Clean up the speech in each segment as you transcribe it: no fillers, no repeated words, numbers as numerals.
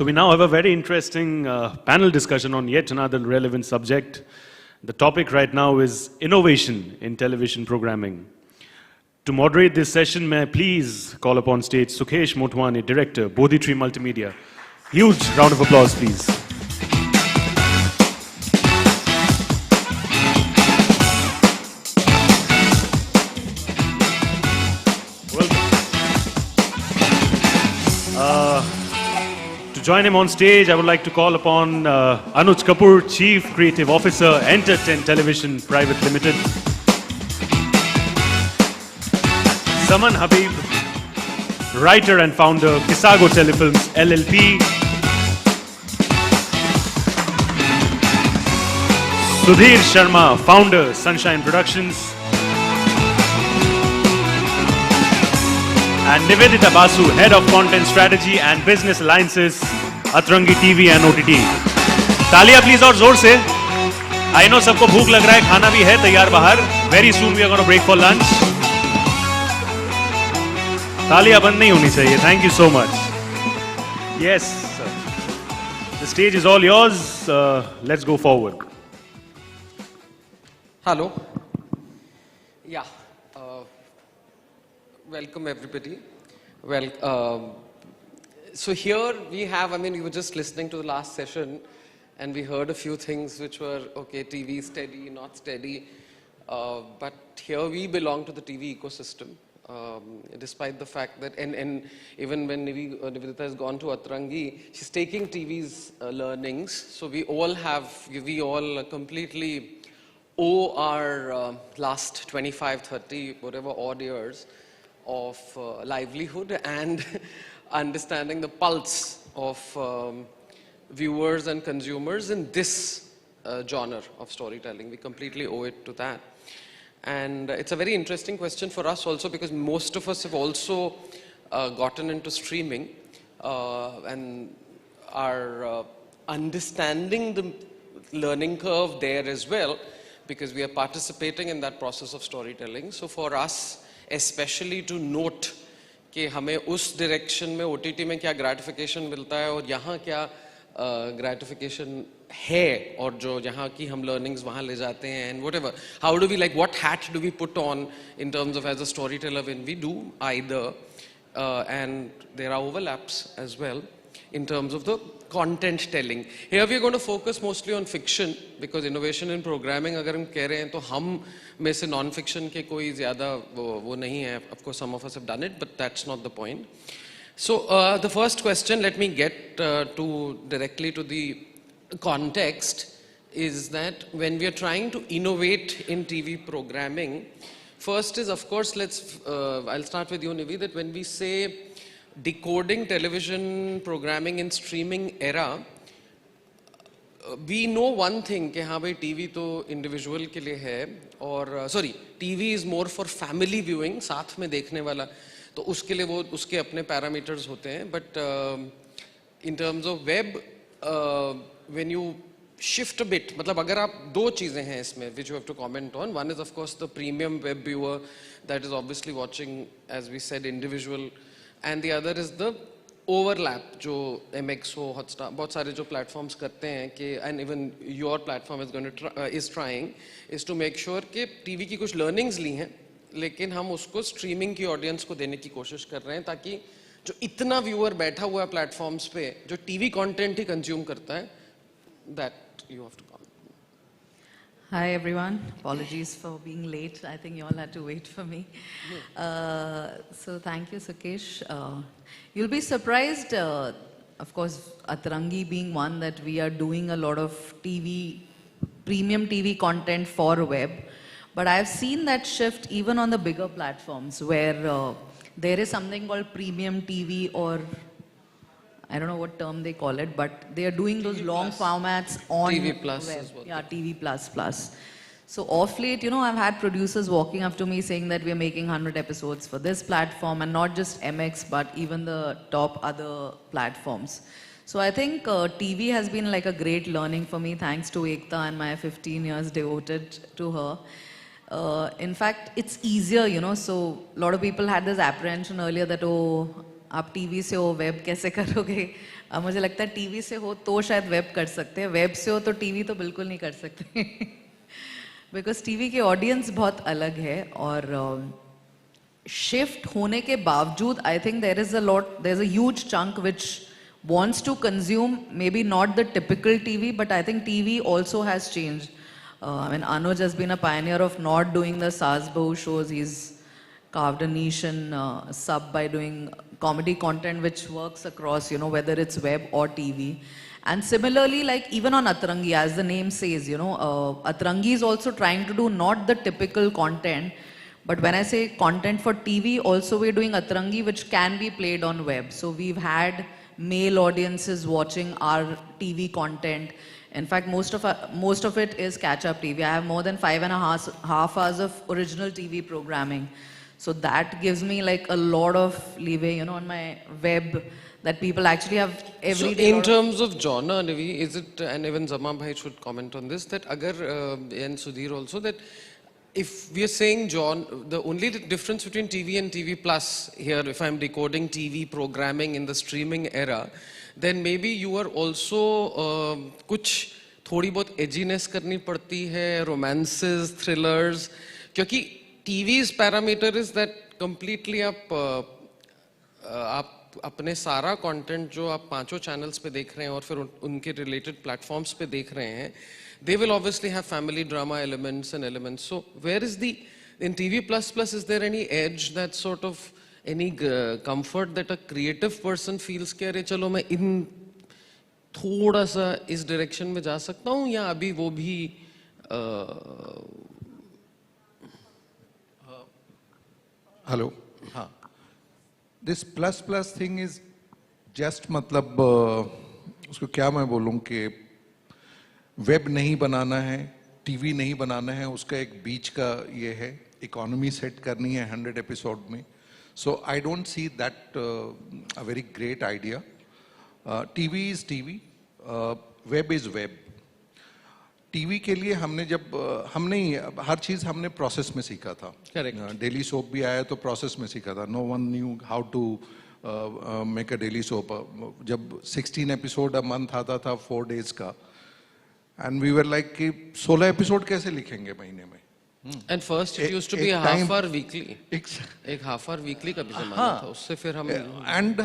So we now have a very interesting panel discussion on yet another relevant subject. The topic right now is innovation in television programming. To moderate this session, may I please call upon stage Sukesh Motwani, Director, Bodhitree Multimedia. Huge round of applause, please. To join him on stage, I would like to call upon Anooj Kapoor, Chief Creative Officer, Enter10 Television Private Limited. Zaman Habib, writer and founder, Qissago Telefilms LLP. Sudhir Sharma, founder, Sunshine Productions. And Nivedita Basu, Head of Content Strategy and Business Alliances, Atrangii TV and OTT. तालियां please और जोर से. I know सबको भूख लग रहा है, खाना भी है तैयार बाहर. Very soon we are going to break for lunch. तालियां बंद नहीं होनी चाहिए. Thank you so much. Yes, sir. The stage is all yours. Let's go forward. Hello. Yeah. Welcome everybody. Well, so here we have, we were just listening to the last session and we heard a few things which were, okay, TV steady, not steady. But here we belong to the TV ecosystem. Despite the fact that, and even when Nivedita has gone to Atrangii, she's taking TV's learnings. So we all completely owe our last 25, 30, whatever odd years of livelihood and understanding the pulse of viewers and consumers in this genre of storytelling. We completely owe it to that. And it's a very interesting question for us also because most of us have also gotten into streaming and are understanding the learning curve there as well because we are participating in that process of storytelling. So for us, especially to note कि हमें उस direction में OTT में क्या gratification मिलता है और यहाँ क्या gratification है और जो यहाँ की हम learnings वहाँ ले जाते हैं and whatever. How do we what hat do we put on in terms of as a storyteller when we do either and there are overlaps as well in terms of the content telling. Here we are going to focus mostly on fiction because innovation in programming अगर हम कह रहे हैं तो हम में से non-fiction के कोई ज़्यादा वो नहीं है. Of course some of us have done it but that's not the point. So the first question, let me get directly to the context, is that when we are trying to innovate in TV programming, first is of course I'll start with you Nivi, that when we say decoding television programming in streaming era, we know one thing कि हाँ भाई TV तो individual के लिए है और TV is more for family viewing, साथ में देखने वाला, तो उसके लिए वो उसके अपने parameters होते हैं. But in terms of web, when you shift a bit, मतलब अगर आप दो चीजें हैं इसमें which you have to comment on. One is of course the premium web viewer that is obviously watching, as we said, individual, and the other is the overlap जो MX हो, Hotstar, बहुत सारे जो platforms करते हैं कि, and even your platform is trying is to make sure कि TV की कुछ learnings ली हैं लेकिन हम उसको streaming की audience को देने की कोशिश कर रहे हैं ताकि जो इतना viewer बैठा हुआ है platforms पे जो TV content ही consume करता है, that you have to comment. Hi everyone, apologies for being late. I think you all had to wait for me. So thank you Sukesh. You'll be surprised, of course Atrangii being one, that we are doing a lot of premium TV content for web. But I've seen that shift even on the bigger platforms where there is something called premium TV, or I don't know what term they call it, but they are doing those long formats on TV Plus web. is what Yeah, TV Plus. So off late, I've had producers walking up to me saying that we're making 100 episodes for this platform, and not just MX, but even the top other platforms. So I think TV has been like a great learning for me, thanks to Ekta and my 15 years devoted to her. In fact, it's easier, so a lot of people had this apprehension earlier that, oh, आप TV से वो web कैसे करोगे? मुझे लगता है TV से हो तो शायद वेब कर सकते हैं, वेब से हो तो टीवी तो बिल्कुल नहीं कर सकते बिकॉज टीवी की ऑडियंस बहुत अलग है और शिफ्ट होने के बावजूद I think there is a huge chunk which wants to consume maybe not the typical TV, but I think TV also has changed. I mean, Anooj has been a pioneer of not doing the SABGROUP shows. He's carved a niche in sub by doing comedy content which works across, you know, whether it's web or TV. And similarly, like even on Atrangii, as the name says, you know, Atrangii is also trying to do not the typical content, but when I say content for TV, also we're doing Atrangii which can be played on web. So we've had male audiences watching our TV content. In fact, most of it is catch-up TV. I have more than 5.5 hours of original TV programming. So that gives me like a lot of leeway, you know, on my web that people actually have every day. So in terms of genre, Nivi, is it, and even Zaman bhai should comment on this, that agar, and Sudhir also, that if we are saying the only difference between TV and TV Plus here, if I'm decoding TV programming in the streaming era, then maybe you are also कुछ थोड़ी बहुत edginess करनी पड़ती है, romances, thrillers, क्योंकि TV's parameter is that completely आप अपने सारा content जो आप पांचों channels पे देख रहे हैं और फिर उनके related platforms पे देख रहे हैं, they will obviously have family drama elements and elements. So where is in TV Plus, is there any edge, that sort of any comfort that a creative person feels कि अरे चलो मैं इन थोड़ा सा इस direction में जा सकता हूँ या अभी वो भी Hello. हाँ. This plus thing is just मतलब उसको क्या मैं बोलूँ कि वेब नहीं बनाना है, टीवी नहीं बनाना है, उसका एक बीच का ये है, इकोनॉमी सेट करनी है 100 एपिसोड में. So I don't see that a very great idea. TV is TV, web is web. TV के लिए हमने हर चीज हमने प्रोसेस में सीखा था. डेली सोप भी आया तो प्रोसेस में सीखा था. No one knew how to make a daily soap. जब 16 एपिसोड अ मंथ आता था 4 days का, and we were like कि 16 एपिसोड कैसे लिखेंगे महीने में. And first it used to be a half hour weekly. एक half hour weekly का भी जमाना था. उससे फिर हम and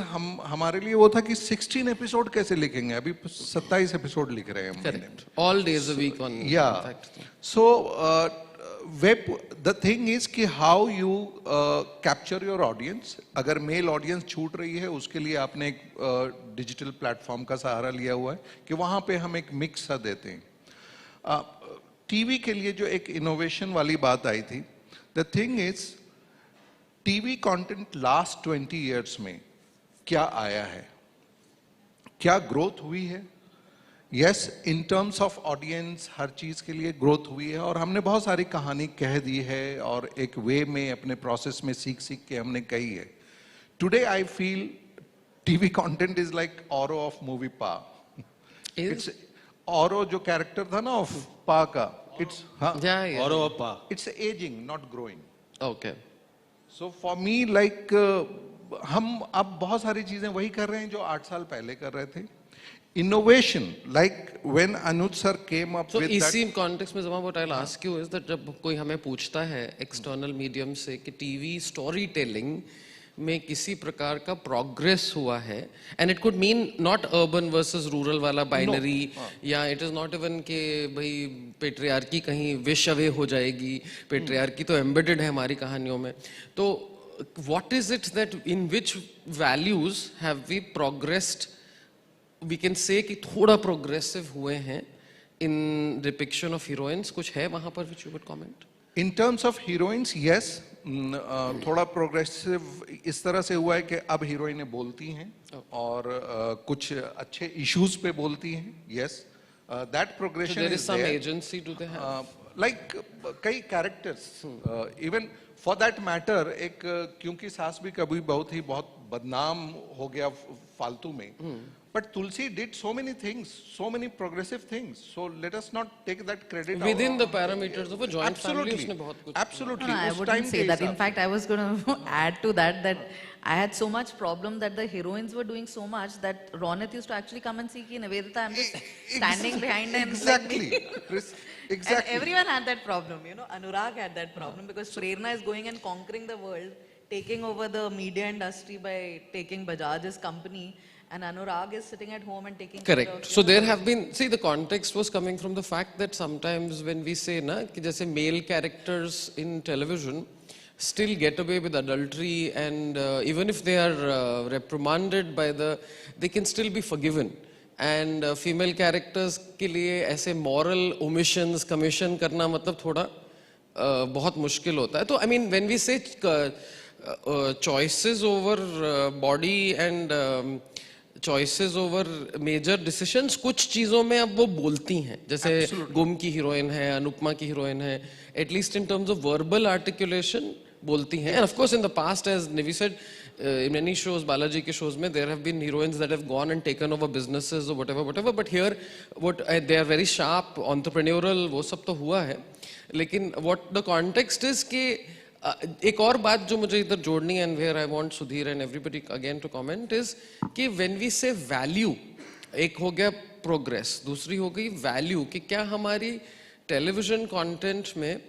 हमारे लिए वो था कि 16 एपिसोड कैसे लिखेंगे. अभी 27 एपिसोड लिख रहे हैं हम महीने में. All days a week on. Yeah. So web, the thing is कि how you capture your audience. अगर मेल ऑडियंस छूट रही है उसके लिए आपने एक डिजिटल प्लेटफॉर्म का सहारा लिया हुआ है कि वहाँ पे हम एक मिक्स सा देते हैं. टीवी के लिए जो एक इनोवेशन वाली बात आई थी, the thing is TV content last 20 years में क्या आया है, क्या ग्रोथ हुई है. Yes, in terms of audience हर चीज के लिए ग्रोथ हुई है और हमने बहुत सारी कहानी कह दी है और एक वे में अपने प्रोसेस में सीख के हमने कही है. Today I feel TV content is like Auro of movie पा. इट्स ऑरो जो कैरेक्टर था ना ऑफ पा का, इट्स ऑरो ऑफ पा. It's ageing not growing. Okay. So for me like हम अब बहुत सारी चीजें वही कर रहे हैं जो 8 साल पहले कर रहे थे. Innovation, like when Anooj sir came up with that. इसी context में Zaman, what I'll ask you is that जब कोई हमें पूछता है external medium से कि TV storytelling में किसी प्रकार का progress हुआ है, and it could mean not urban versus rural वाला binary, या it is not even कि भाई patriarchy कहीं wish away हो जाएगी. patriarchy तो embedded है हमारी कहानियों में. तो what is it that in which values have we progressed? We can say कि थोड़ा progressive हुए हैं in depiction of heroines. कुछ है वहाँ पर which you would comment? In terms of heroines, yes, थोड़ा progressive इस तरह से हुआ है कि अब हीरोइनें बोलती हैं और कुछ अच्छे issues पे बोलती हैं. Yes, that progression so there is some there. agency do they have? Like कई characters, even for that matter, एक क्योंकि सास भी कभी बहुत बदनाम हो गया फालतू में, But Tulsi did so many things, so many progressive things. So let us not take that credit within the parameters of a joint family. उसने बहुत कुछ Absolutely. No, I उस wouldn't time say के that. हिसाब In fact, I was going to add to that that I had so much problem that the heroines were doing so much that Ronit used to actually come and see ki Nivedita, I'm just standing behind and Exactly. Chris, And exactly. everyone had that problem, you know. Anurag had that problem because Prerna is going and conquering the world, taking over the media industry by taking Bajaj's company, and Anurag is sitting at home and taking care Correct. of, So you know, there have been, see, the context was coming from the fact that sometimes when we say na कि जैसे male characters in television still get away with adultery, and even if they are reprimanded by they can still be forgiven. And female characters के लिए ऐसे moral omissions commission करना मतलब थोड़ा बहुत मुश्किल होता है. तो I mean when we say choices over body and choices over major decisions, कुछ चीजों में अब वो बोलती हैं, जैसे गुम की हीरोइन है, अनुपमा की हीरोइन है, at least in terms of verbal articulation बोलती हैं. And of course in the past, as Nivi said, in many shows, Balaji ke shows mein, there have been heroines that have gone and taken over businesses or whatever, but here they are very sharp, entrepreneurial, वो सब तो हुआ है. लेकिन what the context is कि एक और बात जो मुझे इधर जोड़नी है, and where I want Sudhir and everybody again to comment, is कि when we say value, एक हो गया progress, दूसरी हो गई value, कि क्या हमारी television content में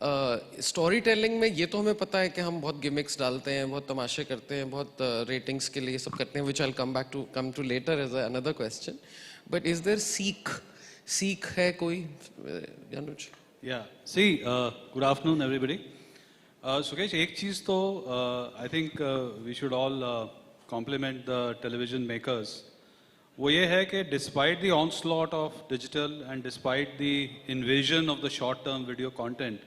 स्टोरी टेलिंग में ये तो हमें पता है कि हम बहुत गिमिक्स डालते हैं, बहुत तमाशे करते हैं, बहुत रेटिंग्स के लिए सब करते हैं, which I'll come to later as another question. But is there seek है कोई? Anuj? Yeah. See, good afternoon, everybody. Sukesh, एक चीज तो I think we should all compliment the television makers. वो ये है कि despite the onslaught of digital and despite the invasion of the short-term video content,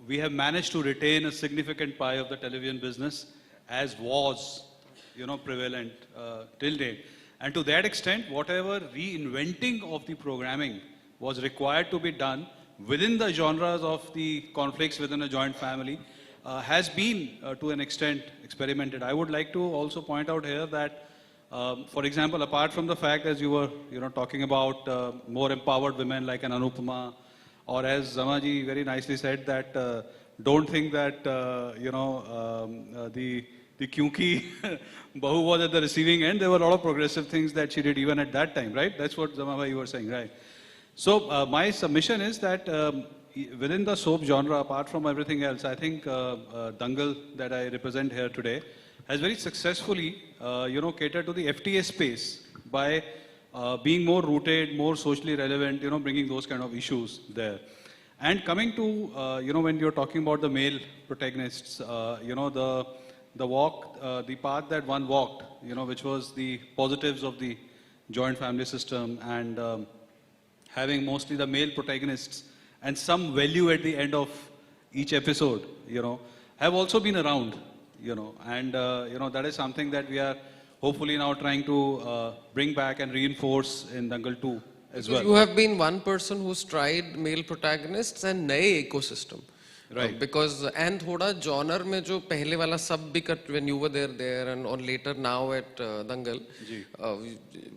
we have managed to retain a significant pie of the television business, as was, prevalent till date. And to that extent, whatever reinventing of the programming was required to be done within the genres of the conflicts within a joint family has been, to an extent, experimented. I would like to also point out here that, for example, apart from the fact, as you were, talking about more empowered women like an Anupama, or as Zaman very nicely said, that don't think that, the Kyunki Bahu was at the receiving end. There were a lot of progressive things that she did even at that time, right? That's what Zaman you were saying, right? So my submission is that within the soap genre, apart from everything else, I think Dangal that I represent here today has very successfully, catered to the FTA space by being more rooted, more socially relevant, bringing those kind of issues there. And coming to, when you're talking about the male protagonists, the path that one walked, which was the positives of the joint family system and having mostly the male protagonists and some value at the end of each episode, have also been around, and, that is something that we are hopefully now trying to bring back and reinforce in Dangal 2 as well. You have been one person who's tried male protagonists and नए ecosystem. Right. Because and थोड़ा genre में जो पहले वाला सब भी cut when you were there and on later now at Dangal.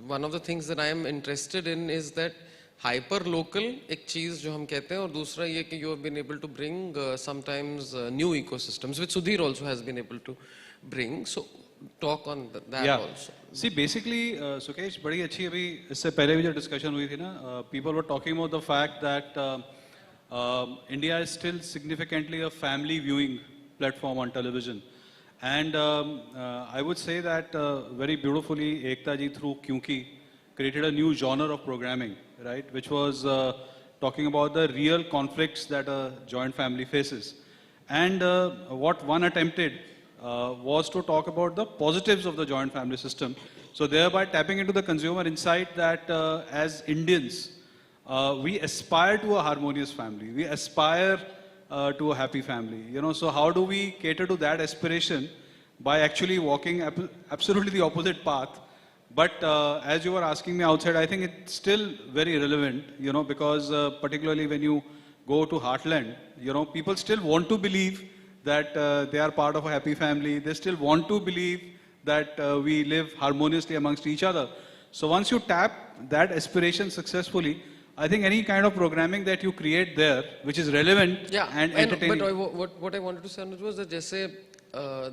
One of the things that I am interested in is that hyper local एक चीज जो हम कहते हैं, और दूसरा ये कि you have been able to bring sometimes new ecosystems, which Sudhir also has been able to bring. So talk on that also. See, basically, Sukesh, बड़ी अच्छी अभी इससे पहले भी जो discussion हुई थी ना, people were talking about the fact that India is still significantly a family viewing platform on television. And I would say that very beautifully, Ekta ji through Kyunki created a new genre of programming, right? Which was talking about the real conflicts that a joint family faces. And what one attempted was to talk about the positives of the joint family system. So thereby tapping into the consumer insight that as Indians, we aspire to a harmonious family. We aspire to a happy family. So how do we cater to that aspiration by actually walking absolutely the opposite path? But as you were asking me outside, I think it's still very relevant, because particularly when you go to Heartland, people still want to believe that they are part of a happy family. They still want to believe that we live harmoniously amongst each other. So once you tap that aspiration successfully, I think any kind of programming that you create there, which is relevant and entertaining. But what I wanted to say Anuj, was that जैसे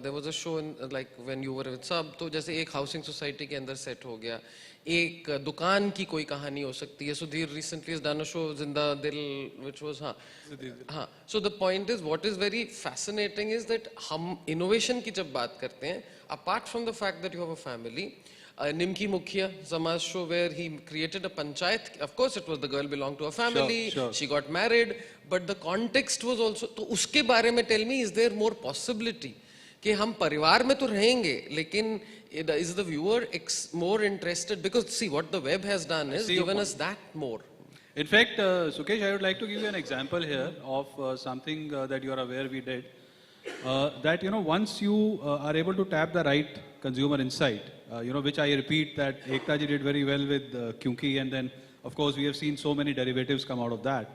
there was a show in, like when you were with Sub, तो जैसे एक housing society के अंदर set हो गया, एक दुकान की कोई कहानी हो सकती है. Sudhir recently has done a show Zinda Dil, which was हाँ. So the point is, what is very fascinating is that हम innovation की जब बात करते हैं, apart from the fact that you have a family, Nimki Mukhya, Zama's show where he created a panchayat. Of course, it was the girl belonged to a family. Sure. She got married, but the context was also. तो उसके बारे में tell me, is there more possibility कि हम परिवार में तो रहेंगे, लेकिन is the viewer more interested? Because see, what the web has done is given us that more. In fact, Sukesh, I would like to give you an example here of something that you are aware we did. That once you are able to tap the right consumer insight, which I repeat that Ekta ji did very well with Kyunki, and then of course we have seen so many derivatives come out of that.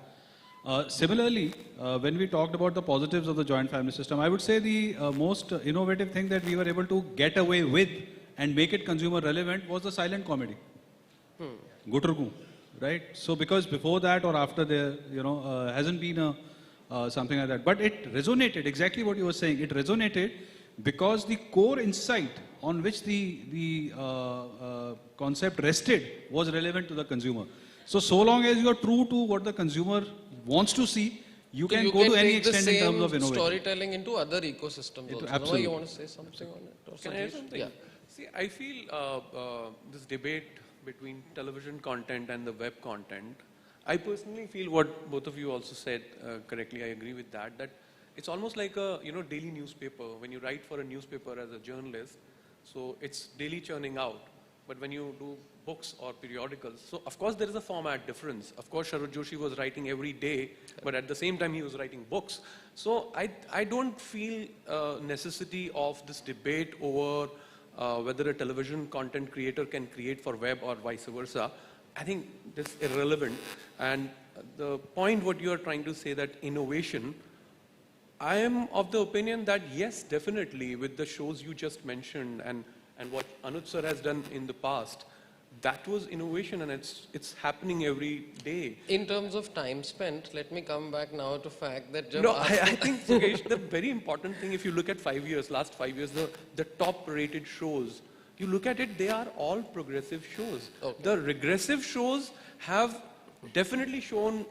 Similarly, when we talked about the positives of the joint family system, I would say the most innovative thing that we were able to get away with and make it consumer relevant was the silent comedy. Guturgu, right? So because before that or after there, hasn't been something like that. But it resonated, exactly what you were saying. It resonated because the core insight on which the concept rested was relevant to the consumer. So long as you are true to what the consumer wants to see, you can go to any extent in terms of innovation. Storytelling into other ecosystems also. Absolutely. You want to say something on it? Or Can I add something? Yeah. See, I feel this debate between television content and the web content, I personally feel what both of you also said correctly. I agree with that. That it's almost like a daily newspaper. When you write for a newspaper as a journalist, so it's daily churning out. But when you do books or periodicals, so of course there is a format difference. Of course Sharad Joshi was writing every day, but at the same time he was writing books. So I don't feel necessity of this debate over whether a television content creator can create for web or vice versa. I think this is irrelevant. And the point what you are trying to say, that innovation, I am of the opinion that yes, definitely with the shows you just mentioned and what Anooj sir has done in the past, that was innovation, and it's happening every day. In terms of time spent, let me come back now to fact that No, I think, Sukesh, the very important thing, if you look at last 5 years, the top rated shows, you look at it, they are all progressive shows. Okay. The regressive shows have definitely shown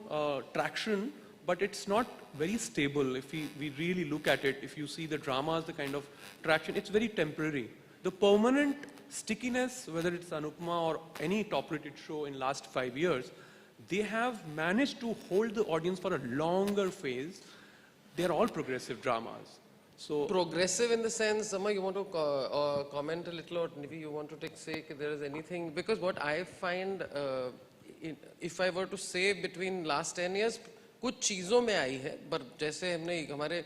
traction, but it's not very stable. If we really look at it, if you see the dramas, the kind of traction, it's very temporary. The permanent stickiness, whether it's Anupama or any top-rated show in last 5 years, they have managed to hold the audience for a longer phase. They're all progressive dramas. So progressive in the sense, Sama, you want to comment a little, or maybe you want to say if there is anything, because what I find, if I were to say between last 10 years, कुछ चीज़ों में आई है, पर जैसे हमने हमारे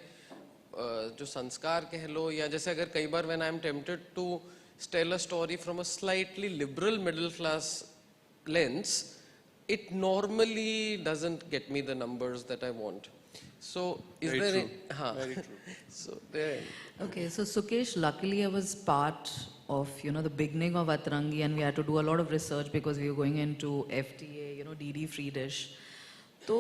जो संस्कार कह लो, या जैसे अगर कई बार when I'm tempted to tell a story from a slightly liberal middle class lens, it normally doesn't get me the numbers that I want. So is very there true. Very true. So there. Okay, so Sukesh, luckily I was part of the beginning of Atrangii, and we had to do a lot of research because we were going into FTA, DD free dish. तो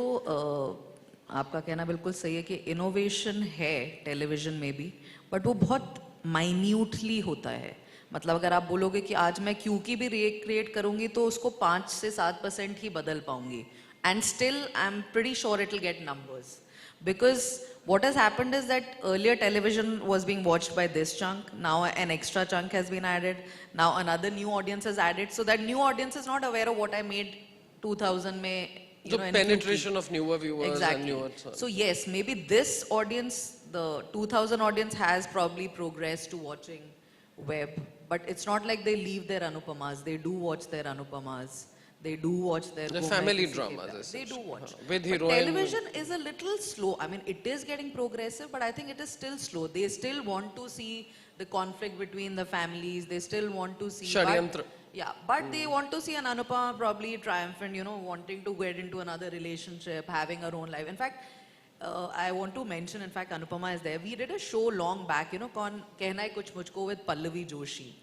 आपका कहना बिल्कुल सही है कि innovation है television में भी, बट वो बहुत माइन्यूटली होता है. मतलब अगर आप बोलोगे कि आज मैं क्योंकि भी रिक्रिएट करूंगी तो उसको 5 से 7% ही बदल पाऊंगी, and still I am pretty sure it will get numbers, because what has happened is that earlier television was being watched by this chunk, now an extra chunk has been added, now another new audience is added, so that new audience is not aware of what I made 2000 mein. The penetration of newer viewers. Exactly. And newer. So yes, maybe this audience, the 2000 audience, has probably progressed to watching web, but it's not like they leave their Anupamas. They do watch their Anupamas. They do watch their family dramas. They do watch. With but heroine. television is a little slow. I mean, it is getting progressive, but I think it is still slow. They still want to see the conflict between the families. They still want to see. Shadyantra. Yeah, but they want to see an Anupama probably triumphant, wanting to get into another relationship, having her own life. In fact, I want to mention, in fact, Anupama is there. We did a show long back, you know, called Kehna Hai Kuch Mujhko with Pallavi Joshi.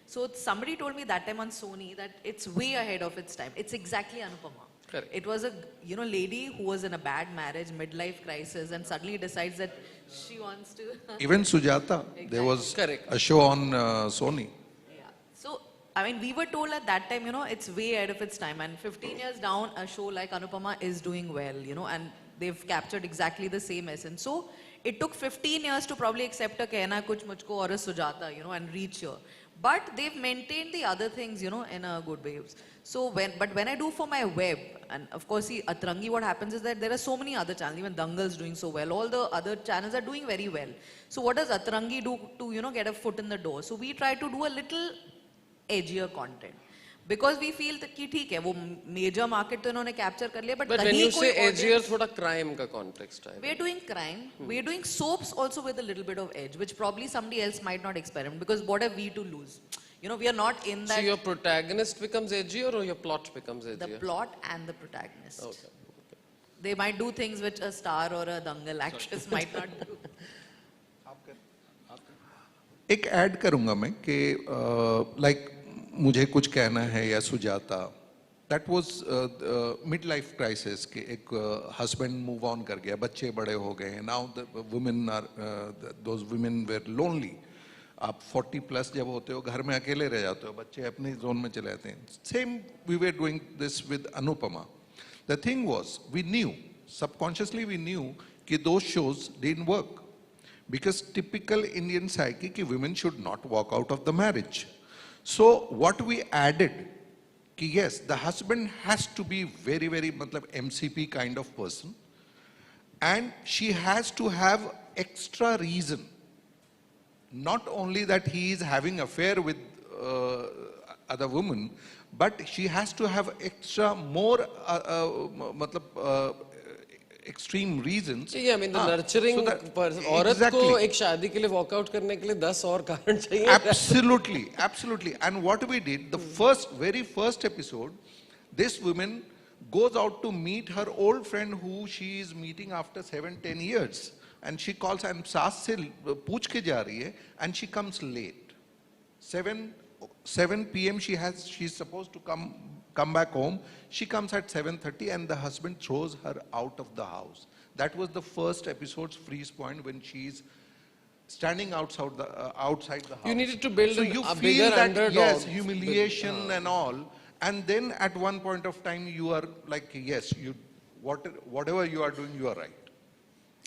So somebody told me that time on Sony that it's way ahead of its time. It's exactly Anupama. Correct. It was a, you know, lady who was in a bad marriage, midlife crisis, and suddenly decides that she wants to. Even Sujata, there was Correct. a show on Sony. Yeah. So, I mean, we were told at that time, you know, it's way ahead of its time. And 15 years down, a show like Anupama is doing well, you know, and they've captured exactly the same essence. So, it took 15 years to probably accept a Kehna Kuch Mujhko or a Sujata, you know, and reach here. But they've maintained the other things, you know, in a good way. So when I do for my web, and of course, see, Atrangii, what happens is that there are so many other channels, even Dangal's doing so well, all the other channels are doing very well. So what does Atrangii do to, you know, get a foot in the door? So we try to do a little edgier content. Because we feel that कि ठीक है वो major market तो इन्होंने capture कर लिया, but when you say edgier, थोड़ा crime का context है. We're doing crime. We're doing soaps also with a little bit of edge, which probably somebody else might not experiment. Because what have we to lose? You know, we are not in that. So your protagonist becomes edgier or your plot becomes edgier? The plot and the protagonist. Okay. They might do things which a star or a Dangal actress might not do. एक add करूंगा मैं कि like मुझे कुछ कहना है या Sujata, that was mid life crisis कि एक husband move on कर गया, बच्चे बड़े हो गए हैं, now the women are those women were lonely. आप 40 plus जब होते हो घर में अकेले रह जाते हो, बच्चे अपने जोन में चले जाते हैं. Same we were doing this with Anupama. The thing was, we knew, subconsciously we knew कि those shows didn't work because typical Indian psyche कि women should not walk out of the marriage. So what we added, कि yes, the husband has to be very, very मतलब MCP kind of person, and she has to have extra reason. Not only that he is having affair with other women, but she has to have extra more मतलब extreme reasons. Yeah, I mean the nurturing person. औरत को एक शादी के लिए walk out करने के लिए 10 और कारण चाहिए. Absolutely, absolutely. And what we did, the very first episode, this woman goes out to meet her old friend who she is meeting after 7-10 years. And she calls and सास से पूछ के जा रही है, and she comes late. 7 p.m. she's supposed to come back home. She comes at 7:30 and the husband throws her out of the house. That was the first episode's freeze point when she's standing outside the house. You needed to build so you a feel bigger that, underdog. yes, humiliation and all. And then at one point of time you are like, yes, whatever you are doing, you are right.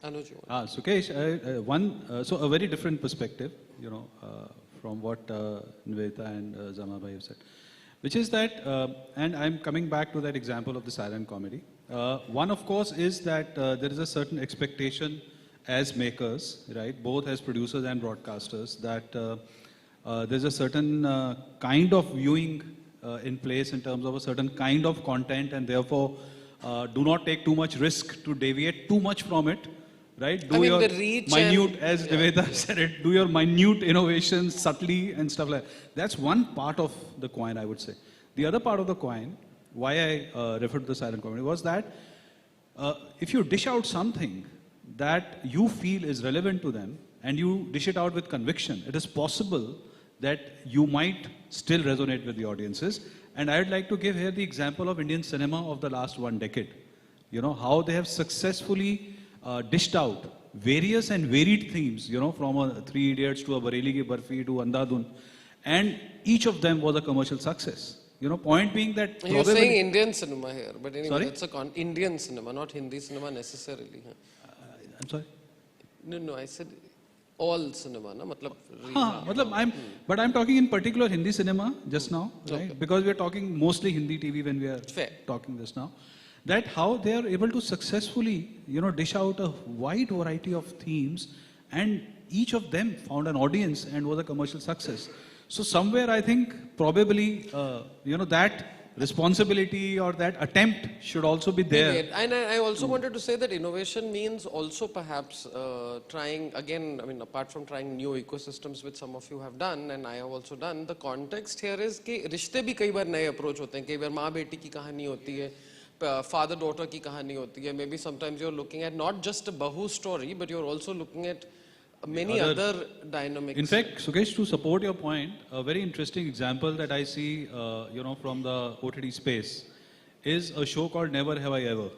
Anooj. Sukesh, so a very different perspective, you know, from what Nivedita and Zaman have said. Which is that, and I'm coming back to that example of the silent comedy. One, of course, is that there is a certain expectation as makers, right, both as producers and broadcasters, that there's a certain kind of viewing in place in terms of a certain kind of content, and therefore do not take too much risk to deviate too much from it. Right? Do your minute, as Nivedita said it, do your minute innovations subtly and stuff like that. That's one part of the coin, I would say. The other part of the coin, why I referred to the silent comedy, was that if you dish out something that you feel is relevant to them and you dish it out with conviction, it is possible that you might still resonate with the audiences. And I would like to give here the example of Indian cinema of the last 1 decade. You know, how they have successfully dished out various and varied themes, you know, from a Three Idiots to a Bareli Ki Barfi to Andhadhun, and each of them was a commercial success. You know, point being that you're saying Indian cinema here, but anyway, sorry? it's a Indian cinema, not Hindi cinema necessarily. I'm sorry? No, I said all cinema, na? But I'm talking in particular Hindi cinema just now, right? Okay. Because we are talking mostly Hindi TV when we are talking this now. That how they are able to successfully, you know, dish out a wide variety of themes, and each of them found an audience and was a commercial success. So somewhere I think probably, you know, that responsibility or that attempt should also be there. And I also wanted to say that innovation means also perhaps trying, again, I mean, apart from trying new ecosystems, which some of you have done and I have also done, the context here is कि रिश्ते भी कई बार नए approach होते हैं, कई बार माँ बेटी की कहानी होती है, father daughter की कहानी होती है. Maybe sometimes you're looking at not just a bahu story, but you're also looking at many other dynamics. In fact, Sukesh, to support your point, a very interesting example that I see, from the OTT space is a show called Never Have I Ever,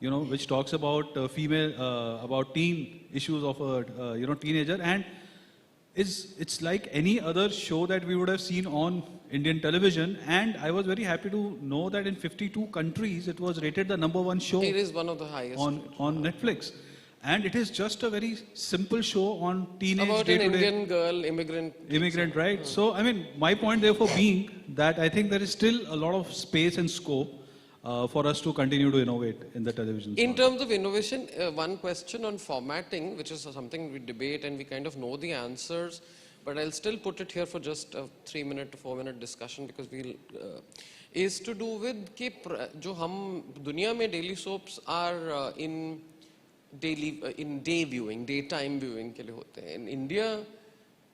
which talks about about teen issues of a, teenager, and it's like any other show that we would have seen on Indian television. And I was very happy to know that in 52 countries, it was rated the #1 show. It is one of the highest on Netflix. And it is just a very simple show on teenage about an Indian girl, immigrant, right? So, I mean, my point therefore being that I think there is still a lot of space and scope for us to continue to innovate in the television. In terms of innovation, one question on formatting, which is something we debate and we kind of know the answers, but I'll still put it here for just a 3-minute to 4-minute discussion, because is to do with कि जो हम दुनिया में daily soaps are in day viewing, daytime viewing के लिए होते हैं. In India,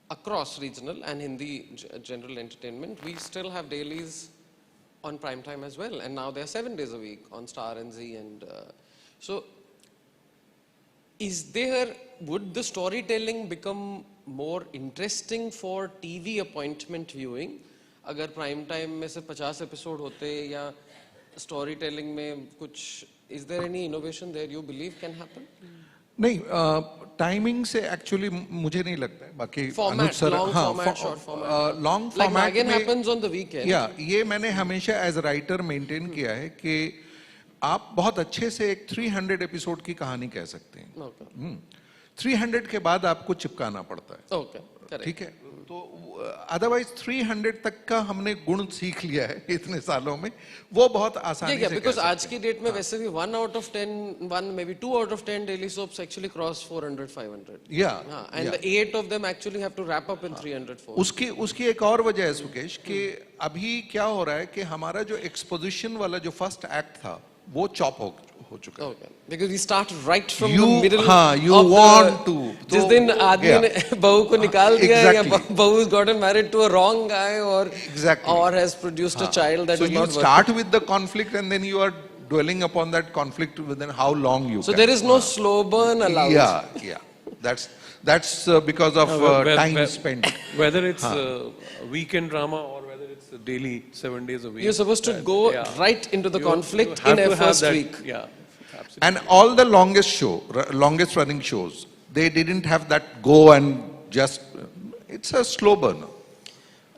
across regional and Hindi general entertainment, we still have dailies on prime time as well, and now they're 7 days a week on Star and Z. And so would the storytelling become more interesting for TV appointment viewing अगर prime time में से 50 episode होते, या storytelling में कुछ, is there any innovation there you believe can happen? नहीं, timing से actually मुझे नहीं लगता है. बाकी format, long format, short format, long like format Magan happens on the weekend. ये मैंने हमेशा एज राइटर मेंटेन किया है कि आप बहुत अच्छे से एक 300 एपिसोड की कहानी कह सकते हैं. 300 के बाद आपको चिपकाना पड़ता है. ठीक है, तो अदरवाइज 300 तक का हमने गुण सीख लिया है इतने सालों में, वो बहुत आसानी से. बिकॉज़ आज की डेट में वैसे भी 1 out of 10, maybe 2 out of 10 daily soaps actually cross 400, 500. And the 8 of them actually have to wrap up in 300, 400. उसकी एक और वजह है सुकेश कि अभी क्या हो रहा है कि हमारा जो एक्सपोजिशन वाला जो फर्स्ट एक्ट था वो चॉप हो चुका है. Because we start right from the middle. You want to. जिस दिन आदमी ने बहू को निकाल दिया, या बहू has gotten married to a wrong guy, or has produced a child that is not working. So you start with the conflict and then you are dwelling upon that conflict within how long you. So there is no slow burn allowed. Yeah. That's because of time spent. Whether it's weekend drama or whether it's daily 7 days a week. You're supposed to go right into the conflict in a first week. Yeah. Absolutely. And all the longest running shows, they didn't have that go and just, it's a slow burner.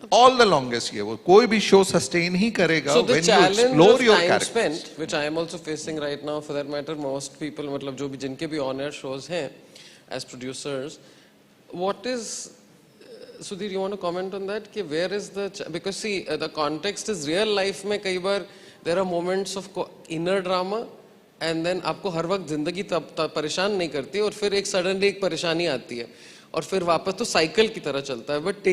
All the longest year, कोई भी show sustain ही करेगा. So the when you challenge explore of your time characters. spent, which I am also facing right now, for that matter, most people, मतलब जो भी जिनके भी on-air shows हैं as producers, what is, Sudhir, you want to comment on that? कि where is because see, the context is real life में कई बार there are moments of inner drama, and then आपको हर वक्त जिंदगी परेशान नहीं करती, और फिर एक सडनली एक परेशानी आती है, और फिर वापस तो साइकिल की तरह चलता है. बट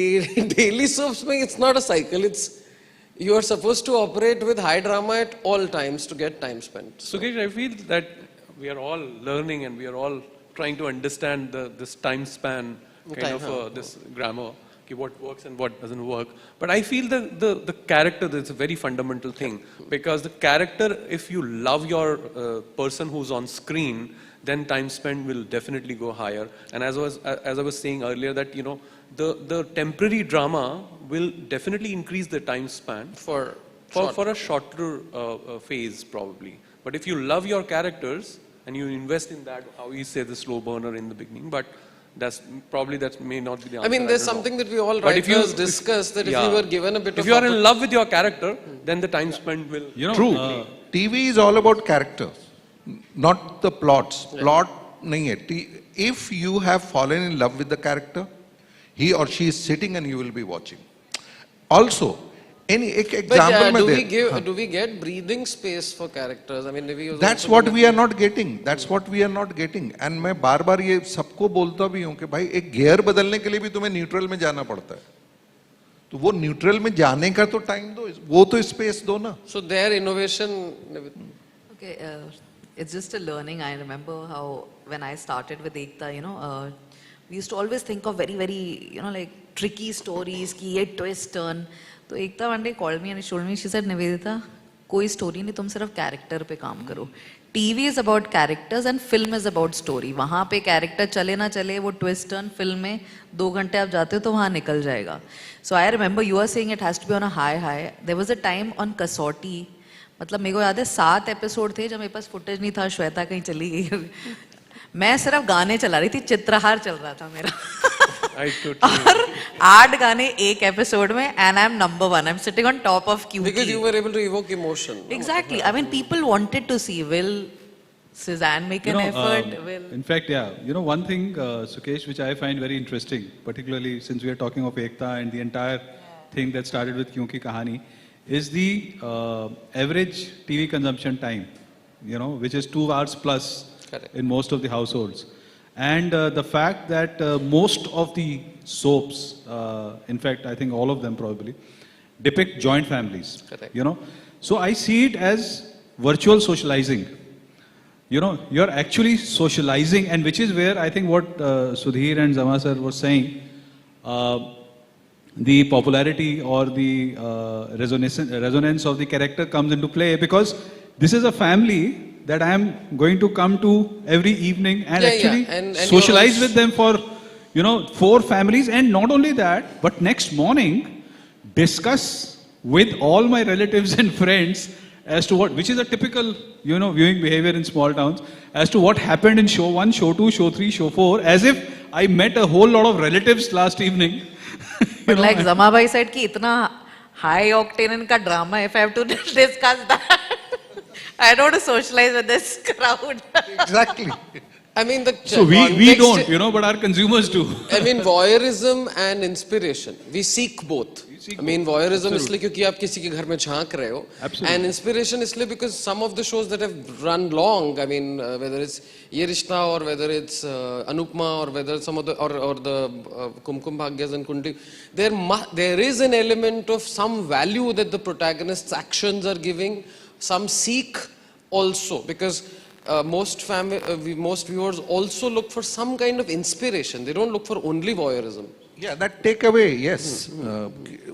डेली सोप्स में it's not a cycle, it's you are supposed to operate with high drama at all times to get time spent. Sukesh, I feel that we are all learning and we are all trying to understand this time span kind of this grammar, what works and what doesn't work. But I feel the character is a very fundamental thing, because the character, if you love your person who's on screen, then time spent will definitely go higher. And as I was saying earlier, that the temporary drama will definitely increase the time span for a shorter phase probably. But if you love your characters and you invest in that, how you say the slow burner in the beginning, but that may not be the answer. I mean, there's something that we all writers discuss, that if you were given a bit of... If you are in love with your character, then the time spent will... True. TV is all about characters, not the plots. Plot nahi hai. If you have fallen in love with the character, he or she is sitting and you will be watching. Also, any example do we get breathing space for characters? I mean, that's what we are not getting. And मैं बार-बार ये सबको बोलता भी हूँ कि भाई एक गियर बदलने के लिए भी तुम्हें न्यूट्रल में जाना पड़ता है. तो वो न्यूट्रल में जाने का तो टाइम दो, वो तो स्पेस दो ना. So their innovation. Okay, it's just a learning. I remember how when I started with Ekta, we used to always think of very, very, like tricky stories, ki ye twist turn. So Ekta one day called me and she told me, she said, Nivedita, कोई story नहीं, तुम सिर्फ character पे काम करो. TV is about characters and film is about story. वहाँ पे character चले ना चले, वो ट्विस्ट टर्न फिल्म में 2 घंटे आप जाते हो तो वहाँ निकल जाएगा. So I remember you are saying it has to be on a high. There was a time on Kasautii, मतलब मेरे को याद है 7 एपिसोड थे जब मेरे पास फुटेज नहीं था, श्वेता कहीं चली गई. मैं सिर्फ गाने चला रही थी, चित्रहार चल रहा था मेरा. और 8 गाने एक एपिसोड में, and I am number 1. I am sitting on top of Q. Because you were able to evoke emotion. Exactly. I mean, people wanted to see, will Suzanne make an effort? Will... In fact, yeah. You know, one thing, Sukesh, which I find very interesting, particularly since we are talking of Ekta and the entire thing that started with Kyun Ki Kahani, is the average TV consumption time, you know, which is 2 hours plus. Correct. In most of the households. And the fact that most of the soaps, in fact, I think all of them probably, depict joint families. Correct. You know, so I see it as virtual socializing. You know, you're actually socializing, and which is where I think what Sudhir and Zaman sir was saying, the popularity or the resonance of the character comes into play, because this is a family that I am going to come to every evening and actually and socialize with them for, you know, 4 families. And not only that, but next morning discuss with all my relatives and friends as to what, which is a typical, you know, viewing behavior in small towns, as to what happened in show 1, show 2, show 3, show 4, as if I met a whole lot of relatives last evening. But like Zama bhai said ki itna high octane ka drama, if I have to discuss that, I don't want to socialize with this crowd. Exactly. I mean, the so we don't, you know, but our consumers do. I mean, voyeurism and inspiration, we seek both. I mean, voyeurism इसलिए क्योंकि आप किसी के घर में झांक रहे हो, and inspiration इसलिए because some of the shows that have run long, I mean, whether it's ये रिश्ता or whether it's Anupma or whether some of the or the Kumkum Bhagyas and Kundi, there is an element of some value that the protagonist's actions are giving. Some seek also, because most viewers also look for some kind of inspiration. They don't look for only voyeurism. Yeah, that takeaway, yes.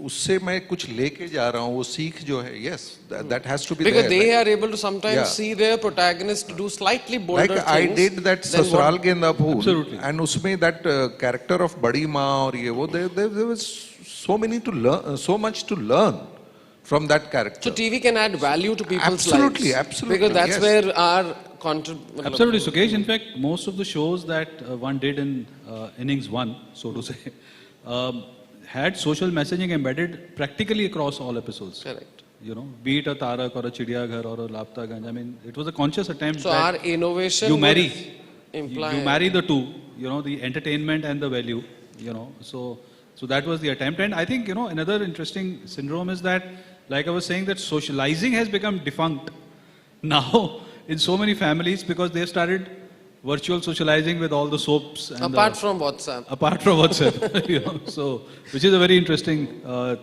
उससे मैं कुछ लेके जा रहा हूँ, वो सीख जो है, yes, that has to be because there. Because they are able to sometimes see their protagonist do slightly bolder like things. I did that ससुराल के अंदर फूल. Absolutely. And उसमें that character of बड़ी माँ और ये वो, there was so many to learn, so much to learn from that character. So TV can add value to people's absolutely, lives. Absolutely, because that's yes. where our contribution. Absolutely, Sukesh. In fact, most of the shows that one did in innings 1, so to say, had social messaging embedded practically across all episodes. Correct. You know, be it a Tarak or a Chidiyaghar or a Lapta Ganj. I mean, it was a conscious attempt. So our innovation. You marry. Imply you marry the two. You know, the entertainment and the value. You know, so that was the attempt. And I think, you know, another interesting syndrome is that, like I was saying, that socializing has become defunct now in so many families because they've started virtual socializing with all the soaps. And apart from WhatsApp. Apart from WhatsApp, you know, so which is a very interesting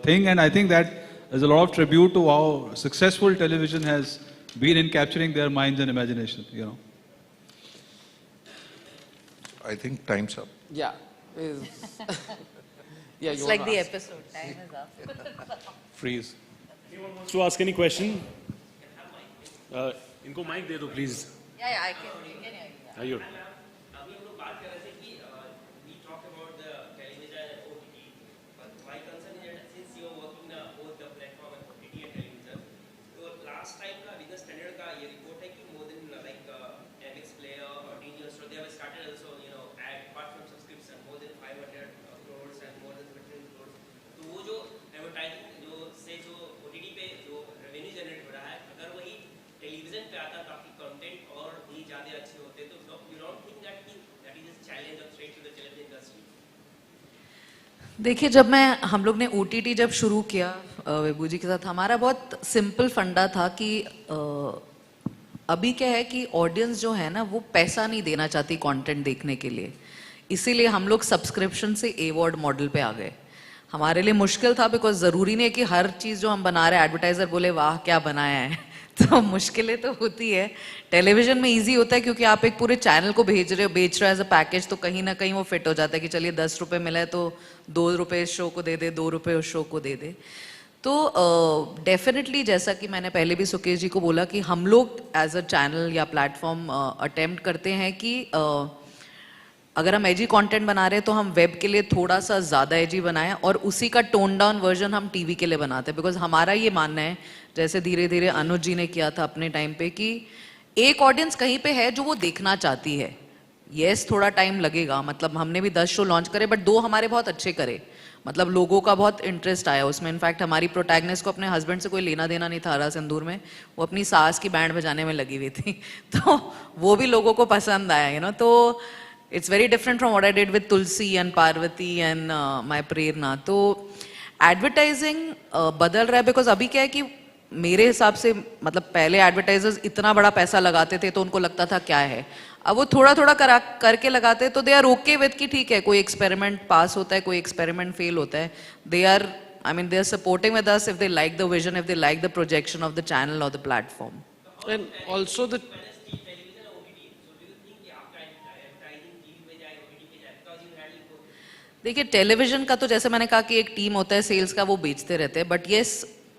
thing, and I think that there's a lot of tribute to how successful television has been in capturing their minds and imagination. You know. I think time's up. Yeah. Yeah. It's like the episode. Time is up. Freeze. Anyone wants to ask any question? इनको mic दे दो, please. Yeah, I can. You can hear you. Ayur. अभी हम लोग बात कर रहे थे कि we talk about the television and OTT, but my concern is that since you are working both the platform and OTT and television, so last time का business standard का ये report है कि more than like MX player or DNS, so they have started also, you know, apart from subscription more than 500 crores and more than 15 crores. तो वो जो advertising जो OTT पे जो revenue generate हो रहा है, अगर वही टेलीविजन पे आता ताकि कंटेंट और भी ज़्यादा अच्छे होते तो you don't think that is a challenge or threat to the television industry? देखिए, हम लोग ने OTT जब शुरू किया विभू जी के साथ, हमारा बहुत सिंपल फंडा था कि अभी क्या है कि ऑडियंस जो है ना वो पैसा नहीं देना चाहती कंटेंट देखने के लिए, इसीलिए हम लोग सब्सक्रिप्शन से एवॉर्ड मॉडल पे आ गए. हमारे लिए मुश्किल था बिकॉज ज़रूरी नहीं है कि हर चीज़ जो हम बना रहे हैं एडवर्टाइजर बोले वाह क्या बनाया है. तो मुश्किलें तो होती है. टेलीविजन में इजी होता है क्योंकि आप एक पूरे चैनल को बेच रहे हो एज अ पैकेज, तो कहीं ना कहीं वो फिट हो जाता है कि चलिए 10 रुपए मिला है तो 2 रुपए इस शो को दे दे, 2 रुपए उस शो को दे दे. तो डेफिनेटली जैसा कि मैंने पहले भी सुकेश जी को बोला कि हम लोग एज अ चैनल या प्लेटफॉर्म अटेम्प्ट करते हैं कि अगर हम एजी कंटेंट बना रहे हैं तो हम वेब के लिए थोड़ा सा ज़्यादा एजी बनाएं और उसी का टोन डाउन वर्जन हम टीवी के लिए बनाते हैं, बिकॉज हमारा ये मानना है, जैसे धीरे धीरे अनुज जी ने किया था अपने टाइम पे, कि एक ऑडियंस कहीं पे है जो वो देखना चाहती है. यस थोड़ा टाइम लगेगा, मतलब हमने भी 10 शो लॉन्च करे बट 2 हमारे बहुत अच्छे करे, मतलब लोगों का बहुत इंटरेस्ट आया उसमें. इनफैक्ट हमारी प्रोटैगनिस्ट को अपने हस्बैंड से कोई लेना देना नहीं था हरा सिंदूर में, वो अपनी सास की बैंड बजाने में लगी हुई थी. तो वो भी लोगों को पसंद आया, यू नो. तो it's very different from what I did with Tulsi and Parvati and my Prerna. तो एडवर्टाइजिंग बदल रहा है, बिकॉज अभी क्या है कि मेरे हिसाब से, मतलब पहले एडवर्टाइजर्स इतना बड़ा पैसा लगाते थे तो उनको लगता था क्या है, अब वो थोड़ा थोड़ा करके लगाते हैं, तो दे आर ओके विद कि ठीक है कोई एक्सपेरिमेंट पास होता है, कोई एक्सपेरिमेंट फेल होता है. They are, I mean they are supporting with us if they like the vision, if they like the projection of the channel और the platform. And also the देखिए टेलीविजन का तो जैसे मैंने कहा कि एक टीम होता है सेल्स का, वो बेचते रहते हैं, बट येस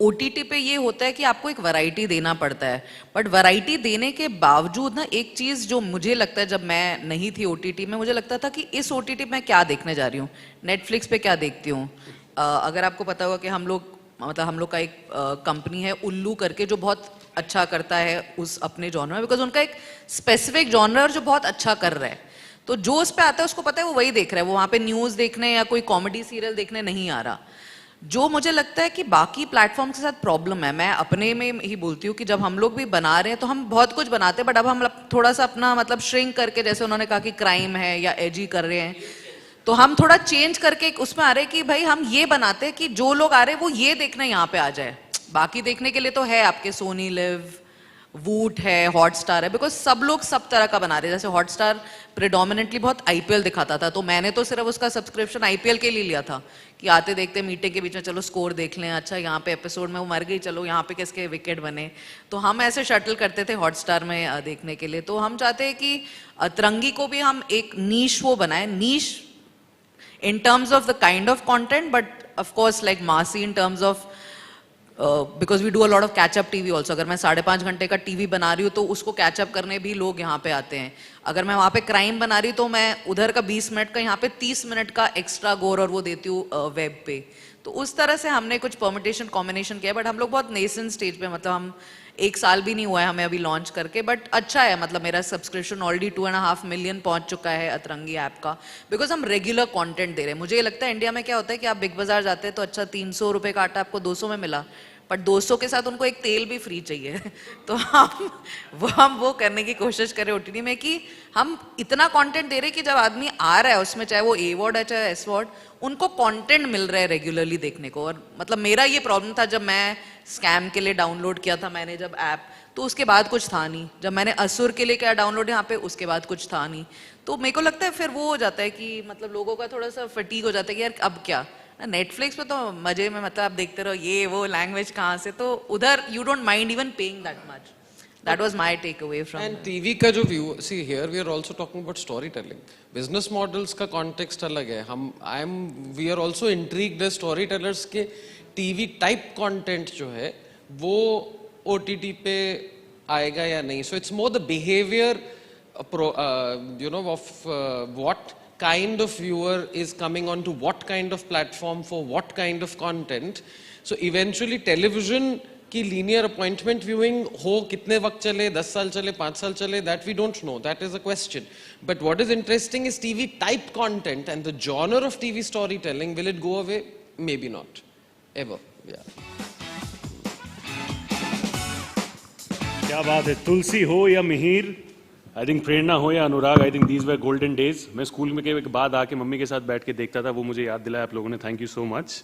ओटीटी पे ये होता है कि आपको एक वैरायटी देना पड़ता है. बट वैरायटी देने के बावजूद ना, एक चीज़ जो मुझे लगता है, जब मैं नहीं थी ओटीटी में, मुझे लगता था कि इस ओटीटी में क्या देखने जा रही हूँ, नेटफ्लिक्स पे क्या देखती हूँ. अगर आपको पता होगा कि हम लोग, मतलब हम लोग का एक कंपनी है उल्लू करके, जो बहुत अच्छा करता है उस अपने जॉनर में, बिकॉज उनका एक स्पेसिफिक जॉनर और जो बहुत अच्छा कर रहा है, तो जो उस पे आता है उसको पता है वो वही देख रहा है, वो वहाँ पे न्यूज़ देखने या कोई कॉमेडी सीरियल देखने नहीं आ रहा. जो मुझे लगता है कि बाकी प्लेटफॉर्म के साथ प्रॉब्लम है, मैं अपने में ही बोलती हूँ कि जब हम लोग भी बना रहे हैं तो हम बहुत कुछ बनाते हैं, बट अब हम थोड़ा सा अपना मतलब श्रिंक करके, जैसे उन्होंने कहा कि क्राइम है या एजी कर रहे हैं, तो हम थोड़ा चेंज करके उसमें आ रहे हैं कि भाई हम ये बनाते हैं कि जो लोग आ रहे हैं वो ये देखने यहाँ पे आ जाए. बाकी देखने के लिए तो है आपके सोनी लिव, वूट है, हॉटस्टार है, बिकॉज सब लोग सब तरह का बना रहे हैं. जैसे हॉटस्टार प्रेडोमिनेटली बहुत आईपीएल दिखाता था, तो मैंने तो सिर्फ उसका सब्सक्रिप्शन आईपीएल के लिए लिया था कि आते देखते मीटिंग के बीच में चलो स्कोर देख लें, अच्छा यहाँ पे एपिसोड में वो मर गई, चलो यहाँ पे किसके विकेट बने. तो हम ऐसे शटल करते थे हॉटस्टार में देखने के लिए. तो हम चाहते हैं कि अतरंगी को भी हम एक नीश वो बनाए, नीश in terms of the kind of content, but of course like massy in terms of because we do a lot of catch up TV also. अगर मैं 5.5 घंटे का टीवी बना रही हूँ तो उसको कैच अप करने भी लोग यहाँ पे आते हैं. अगर मैं वहाँ पे क्राइम बना रही हूँ तो मैं उधर का 20 मिनट का, यहाँ पे 30 मिनट का एक्स्ट्रा गोर और वो देती हूँ वेब पे. तो उस तरह से हमने कुछ परमिटेशन कॉम्बिनेशन किया, बट हम लोग बहुत नेसेंट स्टेज पे, मतलब हम 1 साल भी नहीं हुआ है हमें अभी लॉन्च करके, बट अच्छा है. मतलब मेरा सब्सक्रिप्शन ऑलरेडी 2.5 मिलियन पहुंच चुका है अतरंगी ऐप का, बिकॉज हम रेगुलर कंटेंट दे रहे हैं. मुझे ये लगता है इंडिया में क्या होता है कि आप बिग बाजार जाते हैं तो अच्छा 300 रुपये का आटा आपको 200 में मिला, बट 200 के साथ उनको एक तेल भी फ्री चाहिए. तो हम वो करने की कोशिश करें ओटीटी में कि हम इतना कंटेंट दे रहे कि जब आदमी आ रहा है उसमें, चाहे वो ए वॉर्ड है चाहे एस वॉर्ड, उनको कंटेंट मिल रहा है रेगुलरली देखने को. और मतलब मेरा ये प्रॉब्लम था जब मैं स्कैम के लिए डाउनलोड किया था मैंने जब ऐप, तो उसके बाद कुछ था नहीं. जब मैंने असुर के लिए किया डाउनलोड यहाँ पे, उसके बाद कुछ था नहीं. तो मेरे को लगता है फिर वो हो जाता है कि मतलब लोगों का थोड़ा सा फटीग हो जाता है कि यार अब क्या. नेटफ्लिक्स पे तो मजे में, मतलब आप देखते रहो ये वो लैंग्वेज कहाँ से, तो उधर you don't mind even paying that much. That was my takeaway from. And TV का जो view, see here we are also talking about storytelling. Business models का context अलग है. We are also intrigued as storytellers के TV type content जो है वो OTT पे आएगा या नहीं. So it's more the behavior, you know, of what kind of viewer is coming onto what kind of platform for what kind of content. So eventually television कि linear appointment viewing हो कितने वक्त चले, 10 साल चले, 5 साल चले, that we don't know, that is a question. But what is interesting is TV type content and the genre of TV storytelling. Will it go away? Maybe not ever. क्या बात है. तुलसी हो या Mihir, I think Prerna हो या Anurag, I think these were golden days. मैं school में के बाद आके मम्मी के साथ बैठ के देखता था, वो मुझे याद दिलाया आप लोगों ने. Thank you so much.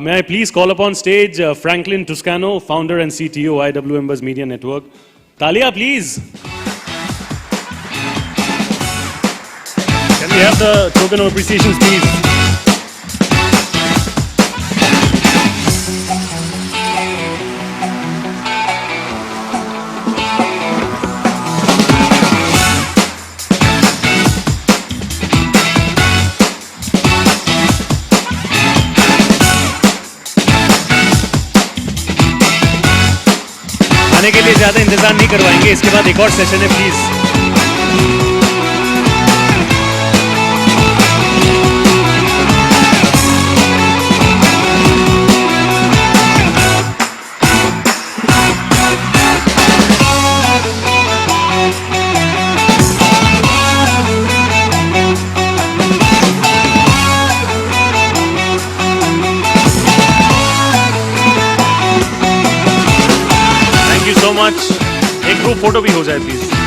May I please call upon stage Franklin Toscano, founder and CTO, IWMBuzz Media Network. Talia, please. Can we have the token of appreciation, please? खाने के लिए ज़्यादा इंतज़ार नहीं करवाएंगे, इसके बाद एक और सेशन है please. Thank you so much. एक ग्रुप फोटो भी हो जाए प्लीज.